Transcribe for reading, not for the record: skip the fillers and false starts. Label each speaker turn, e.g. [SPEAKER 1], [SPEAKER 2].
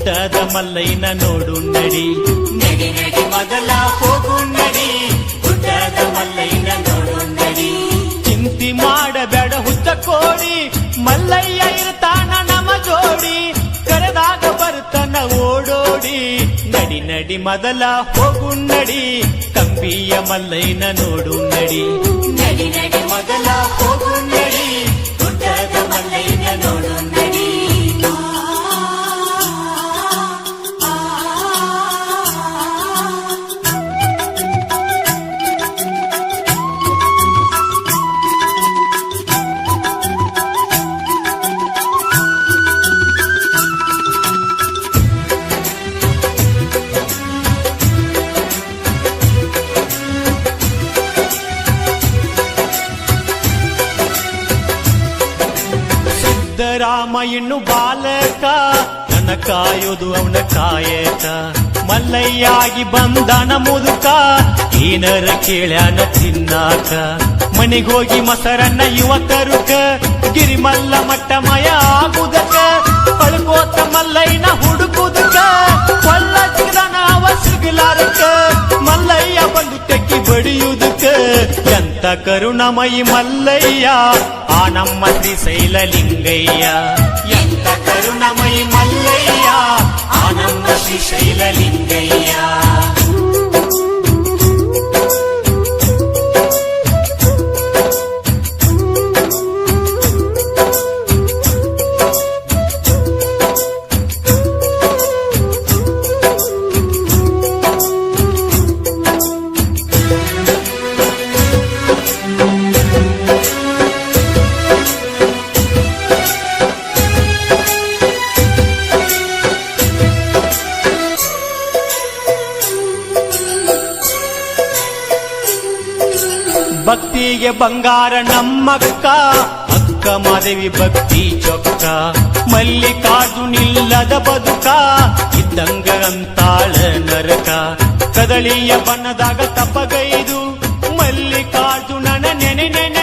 [SPEAKER 1] ಗುಡ್ಡದ ಮಲ್ಲಯ್ಯನ ನೋಡು ನಡಿ ನಡಿ ನಡಿ ಮೊದಲ ಹೋಗು ನಡಿ ಗುಡ್ಡದ ಮಲ್ಲಯ್ಯನ ನೋಡು ನಡಿ ಚಿಂತಿ ಮಾಡಬೇಡ ಹುಚ್ಚ ಕೋಡಿ ಮಲ್ಲಯ್ಯ ಇರ್ತಾನ ನಮ ಜೋಡಿ ಕರೆದಾಗ ಬರ್ತಾನ ಓಡೋಡಿ ನಡಿ ನಡಿ ಮೊದಲ ಹೋಗು ನಡಿ ಕಂಬಿಯ ಮಲ್ಲಯ್ಯನ ನೋಡು ನಡಿ ನಡಿ ನಡಿ ಮೊದಲ ಹೋಗು ನಡಿ ಗುಡ್ಡದ ಮಲ್ಲಯ್ಯನ ನೋಡು ನಡಿ ರಾಮ ಇನ್ನು ಬಾಲಕ ನನ್ನ ಕಾಯೋದು ಅವನ ಕಾಯಕ ಮಲ್ಲಯ್ಯಾಗಿ ಬಂದನ ಮುದುಕ ಏನರ ಕೇಳ್ಯಾನ ತಿನ್ನಾಕ ಮನೆಗೋಗಿ ಮೊಸರನ್ನ ಯುವಕರುಕ ಗಿರಿಮಲ್ಲ ಮಟ್ಟ ಮಯ ಆಗುದಕ ಪಳ್ಕೋತ ಮಲ್ಲಯ್ಯನ ಹುಡುಕುದಕ ಕೊಳ್ಳ ಅವ ಸಿಗಲಾರಕ ಮಲ್ಲಯ್ಯ ಬಂದು ತೆಕ್ಕಿ ಬಡಿಯುವುದಕ್ಕ ಎಂತ ಕರುಣಮಯಿ ಮಲ್ಲಯ್ಯ ಆ ನಮ್ಮ ಶ್ರೀಶೈಲಲಿಂಗಯ್ಯ ಎಂತ ಕರುಣಮಯಿ ಮಲ್ಲಯ್ಯ ಆ ನಮ್ಮ ಶ್ರೀಶೈಲಲಿಂಗಯ್ಯ ಭಕ್ತಿಗೆ ಬಂಗಾರ ನಮ್ಮಕ್ಕ ಅಕ್ಕ ಮಾದೇವಿ ಭಕ್ತಿ ಚೊಕ್ಕ ಮಲ್ಲಿಕಾರ್ಜುನಿಲ್ಲದ ಬದುಕ ಇದ್ದಂಗ ಅಂತಾಳ ನರಕ ಕದಳಿಯ ಬಣ್ಣದಾಗ ತಪ್ಪಗೈದು ಮಲ್ಲಿಕಾರ್ಜುನನ ನೆನೆ ನೆನೆ